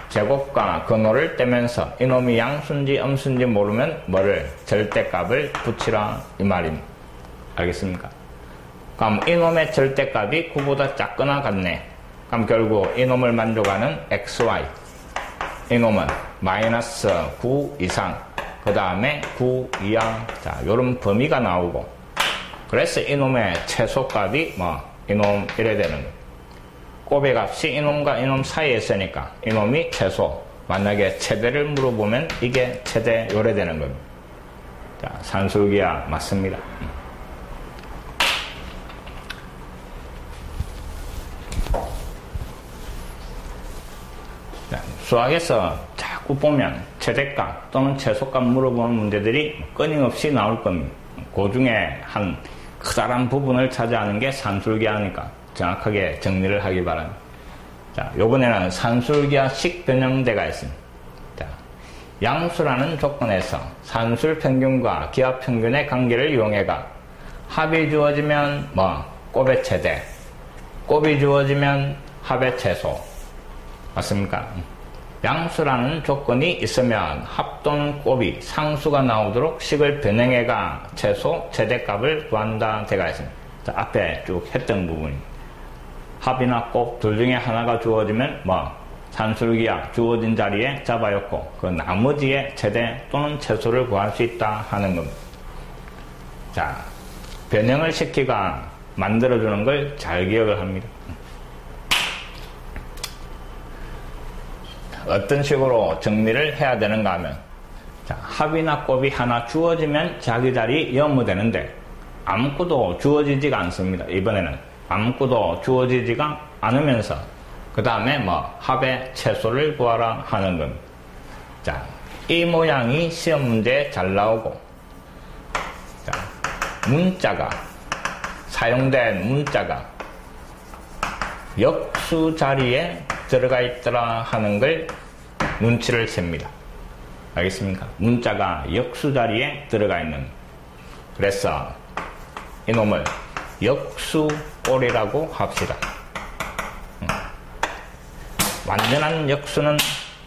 제곱과 근호를 떼면서 이놈이 양수인지 음수인지 모르면 뭐를 절대값을 붙이라 이 말입니다. 알겠습니까? 그럼 이놈의 절대값이 9보다 작거나 같네. 그럼 결국 이놈을 만족하는 XY 이놈은 마이너스 9 이상 그 다음에 9 이하 자 요런 범위가 나오고 그래서 이놈의 최소값이 뭐 이놈 이래 되는 거예요. 곱의 값이 이놈과 이놈 사이에 있으니까 이놈이 최소 만약에 최대를 물어보면 이게 최대 요래 되는 겁니다. 자 산술기하 맞습니다. 수학에서 자꾸 보면 최대값 또는 최소값 물어보는 문제들이 끊임없이 나올 겁니다. 그 중에 한 크다란 부분을 차지하는 게 산술기하니까 정확하게 정리를 하기 바랍니다. 자, 요번에는 산술기하식 변형대가 있습니다. 자, 양수라는 조건에서 산술평균과 기하평균의 관계를 이용해가 합이 주어지면 뭐 곱의 최대, 곱이 주어지면 합의 최소. 맞습니까? 양수라는 조건이 있으면 합 또는 곱이 상수가 나오도록 식을 변형해가 최소, 최대값을 구한다 대가 있습니다. 자, 앞에 쭉 했던 부분입니다. 합이나 곱 둘 중에 하나가 주어지면 뭐 산술기하 주어진 자리에 잡아였고 그 나머지의 최대 또는 최소를 구할 수 있다 하는 겁니다. 자, 변형을 시키가 만들어주는 걸 잘 기억을 합니다. 어떤 식으로 정리를 해야 되는가 하면 자, 합이나 곱이 하나 주어지면 자기 자리 연무되는데 아무것도 주어지지가 않습니다. 이번에는 아무것도 주어지지가 않으면서 그 다음에 뭐 합의 최소를 구하라 하는 겁니다. 자, 이 모양이 시험 문제에 잘 나오고 자, 문자가 사용된 문자가 역수 자리에 들어가 있더라 하는 걸 눈치를 챕니다. 알겠습니까? 문자가 역수 자리에 들어가 있는. 그래서 이놈을 역수꼴이라고 합시다. 완전한 역수는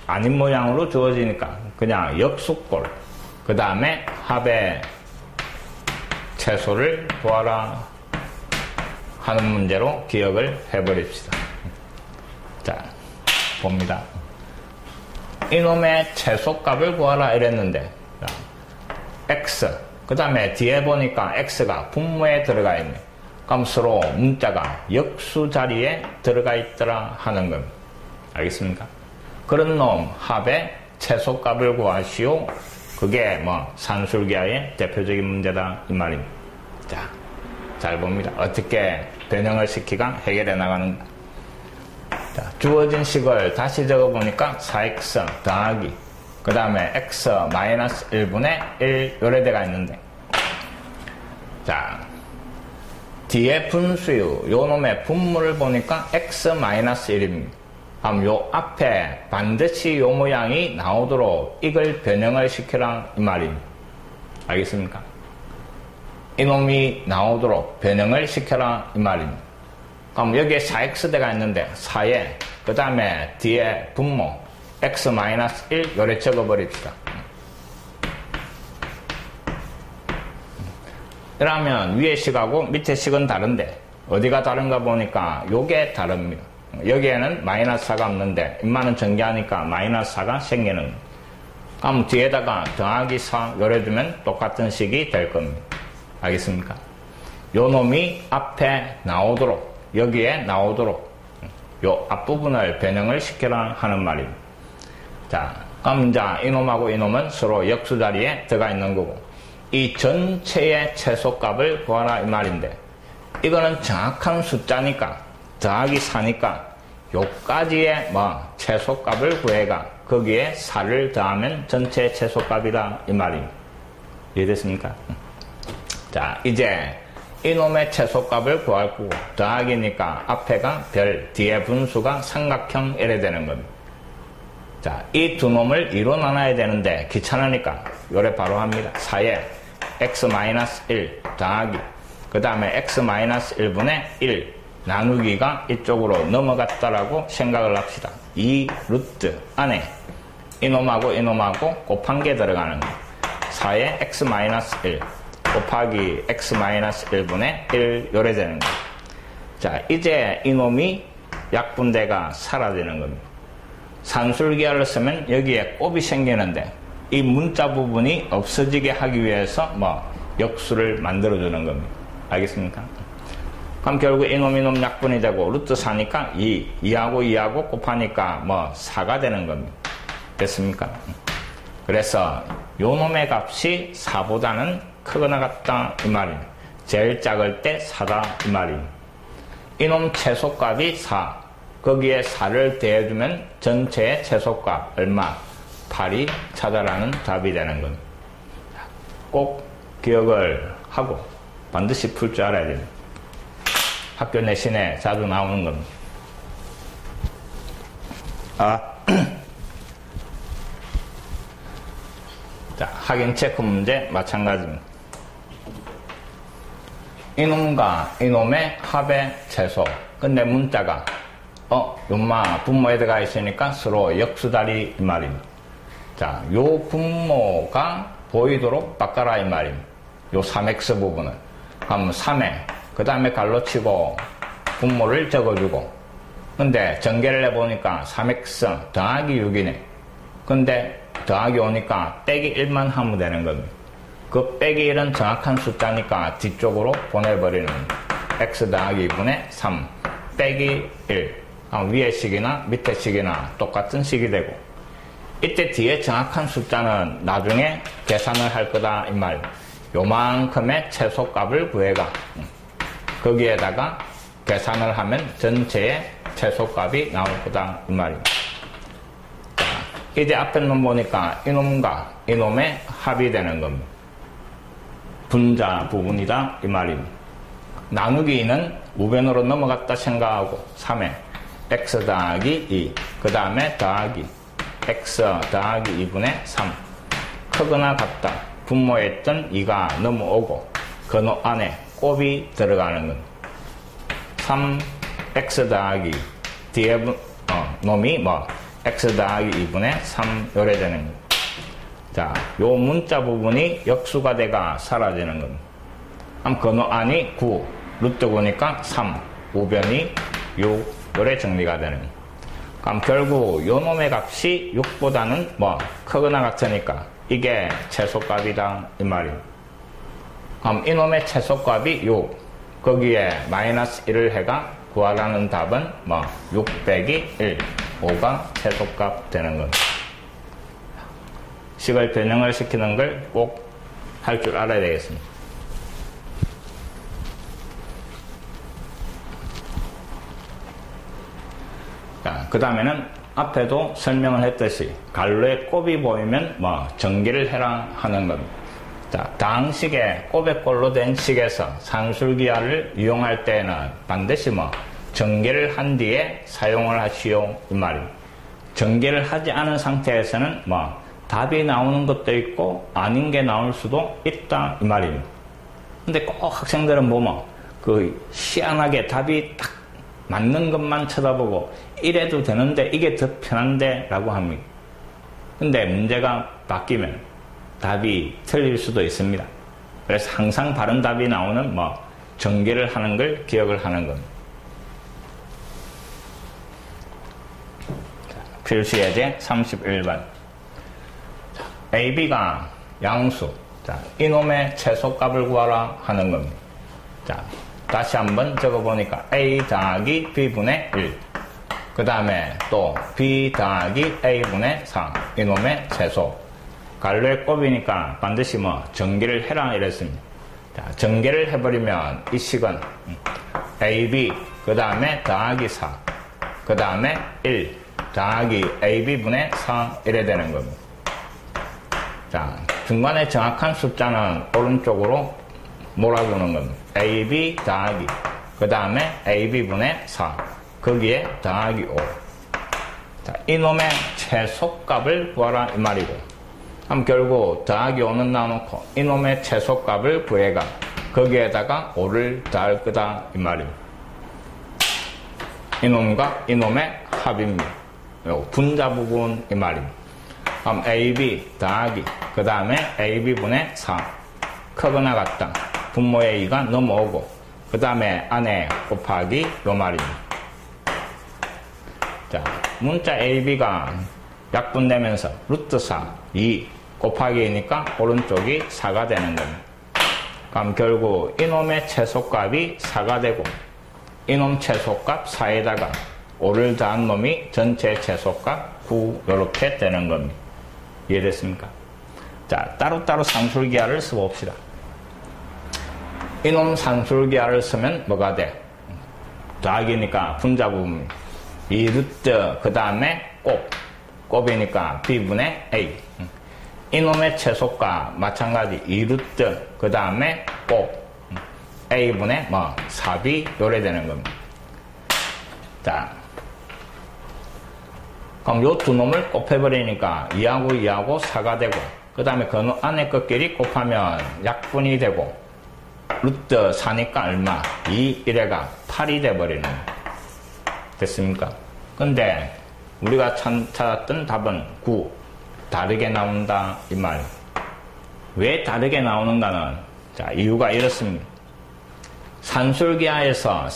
아닌 모양으로 주어지니까 그냥 역수꼴. 그 다음에 합의 최소를 구하라 하는 문제로 기억을 해버립시다. 자, 봅니다. 이놈의 최소값을 구하라 이랬는데 자, x. 그 다음에 뒤에 보니까 x가 분모에 들어가 있네. 그럼 서로 문자가 역수 자리에 들어가 있더라 하는 겁니다. 알겠습니까? 그런 놈 합의 최소값을 구하시오. 그게 뭐 산술기하의 대표적인 문제다 이 말입니다. 자, 잘 봅니다. 어떻게 변형을 시키가 해결해 나가는가. 자, 주어진 식을 다시 적어보니까 4x 더하기 그 다음에 x 마이너스 1분의 1 요래대가 있는데, 자, 뒤에 분수요 요 놈의 분모를 보니까 x 마이너스 1입니다. 그럼 요 앞에 반드시 요 모양이 나오도록 이걸 변형을 시키라 이 말입니다. 알겠습니까? 이놈이 나오도록 변형을 시켜라 이 말입니다. 그럼 여기에 4x대가 있는데 4에 그 다음에 뒤에 분모 x-1 요래 적어버립시다. 그러면 위에 식하고 밑에 식은 다른데 어디가 다른가 보니까 요게 다릅니다. 여기에는 마이너스 4가 없는데 인마는 전개하니까 마이너스 4가 생기는 겁니다. 그럼 뒤에다가 더하기 4 요래두면 똑같은 식이 될 겁니다. 알겠습니까? 요 놈이 앞에 나오도록 여기에 나오도록 요 앞부분을 변형을 시켜라 하는 말입니다. 자, 그럼 이제 이놈하고 이놈은 서로 역수 자리에 들어가 있는 거고 이 전체의 최소값을 구하라 이 말인데, 이거는 정확한 숫자니까 더하기 4니까 요까지의 뭐 최소값을 구해가 거기에 4를 더하면 전체 최소값이다 이 말입니다. 이해됐습니까? 자, 이제 이놈의 최소값을 구할 거고 더하기니까 앞에가 별, 뒤에 분수가 삼각형 이래 되는 겁니다. 자, 이 두 놈을 2로 나눠야 되는데 귀찮으니까 요래 바로 합니다. 4에 x-1 더하기 그 다음에 x-1분의 1 나누기가 이쪽으로 넘어갔다라고 생각을 합시다. 이 루트 안에 이놈하고 이놈하고 곱한 게 들어가는 거예요. 4에 x-1 곱하기 x-1분의 1 요래 되는 거예요. 자, 이제 이놈이 약분대가 사라지는 겁니다. 산술기하를 쓰면 여기에 곱이 생기는데 이 문자 부분이 없어지게 하기 위해서 뭐 역수를 만들어주는 겁니다. 알겠습니까? 그럼 결국 이놈 약분이 되고 루트 4니까 2하고 2하고 곱하니까 뭐 4가 되는 겁니다. 됐습니까? 그래서 요 놈의 값이 4보다는 크거나 같다 이 말입니다. 제일 작을 때 4다 이 말입니다. 이놈 최소값이 4, 거기에 4를 더해주면 전체의 최소값 얼마? 8이 찾아라는 답이 되는 겁니다. 꼭 기억을 하고 반드시 풀 줄 알아야 됩니다. 학교 내신에 자주 나오는 겁니다. 자, 확인 체크 문제 마찬가지입니다. 이놈과 이놈의 합의 최소. 근데 문자가 요마 분모에 들어가 있으니까 서로 역수다리 이 말입니다. 자, 요 분모가 보이도록 바꿔라 이 말입니다. 요 3x 부분을. 그럼 3에 그 다음에 갈로 치고 분모를 적어주고, 근데 전개를 해보니까 3x 더하기 6이네. 근데 더하기 5니까 빼기 1만 하면 되는 겁니다. 그 빼기 1은 정확한 숫자니까 뒤쪽으로 보내버리는 겁니다. x 더하기 2분의 3 빼기 1. 위에 식이나 밑에 식이나 똑같은 식이 되고, 이때 뒤에 정확한 숫자는 나중에 계산을 할 거다 이 말. 요만큼의 최소값을 구해가 거기에다가 계산을 하면 전체의 최소값이 나올 거다 이 말입니다. 자, 이제 앞에 놈 보니까 이놈과 이놈의 합이 되는 겁니다. 분자 부분이다 이 말입니다. 나누기 2는 우변으로 넘어갔다 생각하고 3에 x 더하기 2 그 다음에 더하기 x 더하기 2분의 3 크거나 같다. 분모에 있던 2가 넘어오고 그 안에 곱이 들어가는 건 3x 더하기 뒤에 놈이 뭐 x 더하기 2분의 3 요래 되는 거. 자, 요 문자 부분이 역수가 돼가 사라지는 겁니다. 그럼 그 안이 9 루트 9니까 3 우변이 6 요래 정리가 되는 거예요. 그럼 결국 요 놈의 값이 6보다는 뭐 크거나 같으니까 이게 최소값이다 이 말이에요. 그럼 이놈의 최소값이 6 거기에 마이너스 1을 해가 구하라는 답은 뭐 6 빼기 1 5가 최소값 되는 겁니다. 식을 변형을 시키는 걸 꼭 할 줄 알아야 되겠습니다. 그 다음에는 앞에도 설명을 했듯이 갈로에 곱이 보이면 뭐 전개를 해라 하는 겁니다. 자, 다항식에 곱의 꼴로 된 식에서 산술기하를 이용할 때는 반드시 뭐 전개를 한 뒤에 사용을 하시오 이 말입니다. 전개를 하지 않은 상태에서는 뭐 답이 나오는 것도 있고 아닌 게 나올 수도 있다 이 말입니다. 근데 꼭 학생들은 보면 그 희한하게 답이 딱 맞는 것만 쳐다보고 이래도 되는데 이게 더 편한데 라고 합니다. 근데 문제가 바뀌면 답이 틀릴 수도 있습니다. 그래서 항상 바른 답이 나오는 뭐 전개를 하는 걸 기억을 하는 겁니다. 필수예제 31번. AB가 양수. 자, 이놈의 최소값을 구하라 하는 겁니다. 자, 다시 한번 적어보니까 A 더하기 B분의 1. 그 다음에 또 B 더하기 A분의 4. 이놈의 최소. 갈로의 곱이니까 반드시 뭐 전개를 해라 이랬습니다. 자, 전개를 해버리면 이 식은 AB 그 다음에 더하기 4. 그 다음에 1 더하기 AB분의 4 이래 되는 겁니다. 자, 중간에 정확한 숫자는 오른쪽으로 몰아주는 겁니다. AB 더하기 그 다음에 AB분의 4 거기에 더하기 5. 자, 이놈의 최소값을 구하라 이 말이고 그럼 결국 더하기 5는 나눠놓고 이놈의 최소값을 구해가 거기에다가 5를 더할 거다 이 말입니다. 이놈과 이놈의 합입니다. 요 분자 부분 이 말입니다. 그럼 AB 더하기 그 다음에 AB분의 4 크거나 같다. 분모의 2가 넘어오고 그 다음에 안에 곱하기 요 말입니다. 자, 문자 AB가 약분되면서 루트 4, 2 곱하기 2니까 오른쪽이 4가 되는 겁니다. 그럼 결국 이놈의 최소값이 4가 되고 이놈 최소값 4에다가 5를 더한 놈이 전체 최소값 9 이렇게 되는 겁니다. 이해됐습니까? 자, 따로따로 산술기하를 써봅시다. 이놈 산술기하를 쓰면 뭐가 돼? 더하기니까 분자 부분 2 루트 그 다음에 곱이니까 B분의 A. 이놈의 최소값 마찬가지 2 루트 그 다음에 곱 A분의 뭐 4B 요래 되는 겁니다. 자, 그럼 요 두 놈을 곱해버리니까 2하고 2하고 4가 되고 그 다음에 그 안에 것끼리 곱하면 약분이 되고 루트 4니까 얼마? 2, 1회가 8이 돼버리는 거예요. 됐습니까? 근데 우리가 찾았던 답은 9 다르게 나온다 이 말이에요. 왜 다르게 나오는가는 자, 이유가 이렇습니다. 산술기하에서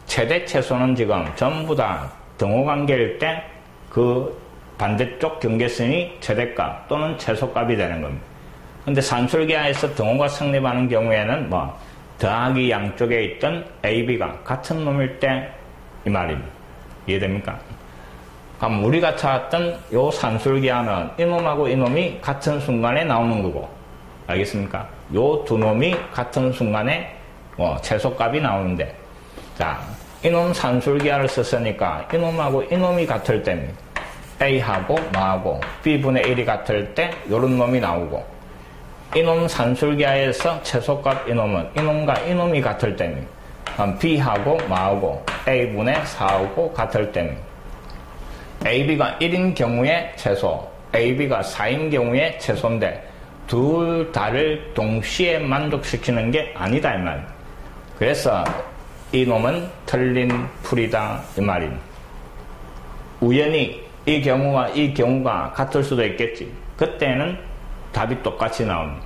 최대 최소는 지금 전부 다 등호관계일 때 그 반대쪽 경계선이 최대값 또는 최소값이 되는 겁니다. 근데 산술기하에서 등호가 성립하는 경우에는 뭐 더하기 양쪽에 있던 AB가 같은 놈일 때 이 말입니다. 이해됩니까? 그럼 우리가 찾았던 요 산술기하는 이놈하고 이놈이 같은 순간에 나오는 거고 알겠습니까? 요 두 놈이 같은 순간에 최소값이 나오는데 자, 이놈 산술기하를 썼으니까 이놈하고 이놈이 같을 때입니다. A하고 뭐하고 B분의 1이 같을 때 요런 놈이 나오고 이놈 산술기하에서 최소값 이놈은 이놈과 이놈이 같을 때입니다. 그럼 B하고 뭐하고 A분의 4하고 같을 때입니다. AB가 1인 경우에 최소, AB가 4인 경우에 최소인데 둘 다를 동시에 만족시키는 게 아니다 이 말입니다. 그래서 이놈은 틀린 풀이다 이 말입니다. 우연히 이 경우와 이 경우가 같을 수도 있겠지. 그때는 답이 똑같이 나옵니다.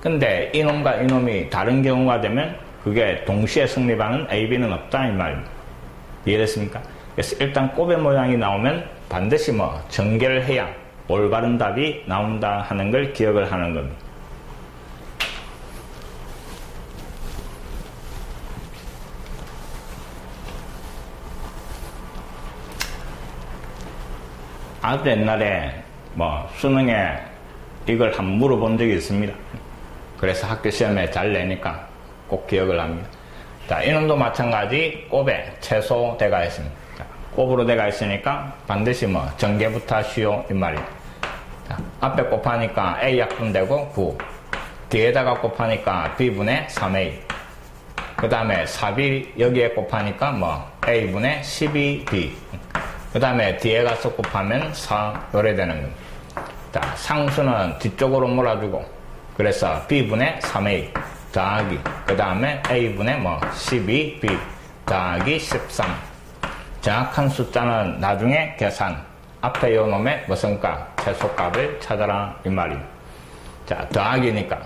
근데 이놈과 이놈이 다른 경우가 되면 그게 동시에 성립하는 AB는 없다 이 말입니다. 이해됐습니까? 그래서 일단 곱의 모양이 나오면 반드시 뭐 전개를 해야 올바른 답이 나온다 하는 걸 기억을 하는 겁니다. 아주 옛날에 수능에 이걸 한번 물어본 적이 있습니다. 그래서 학교 시험에 잘 내니까 꼭 기억을 합니다. 자, 이놈도 마찬가지 곱에 최소대가 있습니다. 자, 곱으로 대가 있으니까 반드시 전개부터 하시오 이 말입니다. 자, 앞에 곱하니까 A약분 되고 9, 뒤에다가 곱하니까 B분의 3A, 그 다음에 4B 여기에 곱하니까 A분의 12B, 그 다음에 뒤에 가서 곱하면 4 요래 되는 겁니다. 자, 상수는 뒤쪽으로 몰아주고, 그래서 B분의 3A 더하기, 그 다음에 A분의 12B 더하기 13. 정확한 숫자는 나중에 계산. 앞에 요 놈의 무슨 값, 최소값을 찾아라 이 말입니다. 자, 더하기니까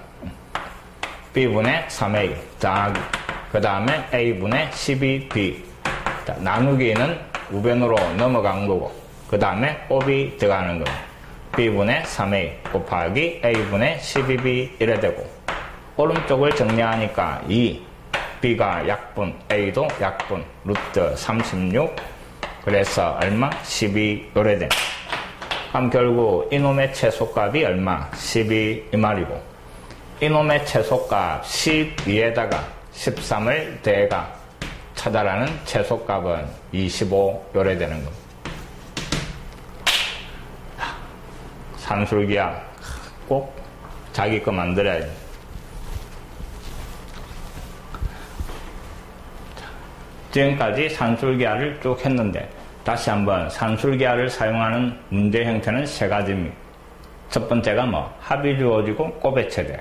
B분의 3A 더하기, 그 다음에 A분의 12B. 자, 나누기는 우변으로 넘어간 거고, 그 다음에 곱이 들어가는 겁니다. B분의 3A 곱하기 A분의 12B 이래 되고, 오른쪽을 정리하니까 2, B가 약분, A도 약분, 루트 36, 그래서 얼마? 12 요래 됩니다. 그럼 결국 이놈의 최소값이 얼마? 12 이 말이고, 이놈의 최소값 12에다가 13을 대가 찾아라는 최소값은 25 요래 되는 겁니다. 산술기하 꼭 자기 거 만들어야 돼. 지금까지 산술기하를 쭉 했는데 다시 한번 산술기하를 사용하는 문제 형태는 세 가지입니다. 첫 번째가 합이 주어지고 곱의 최대,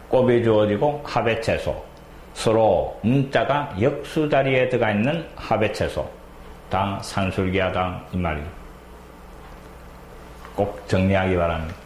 곱이 주어지고 합의 최소, 서로 문자가 역수 자리에 들어가 있는 합의 최소, 다 산술기하다 이 말입니다. 꼭 정리하기 바랍니다.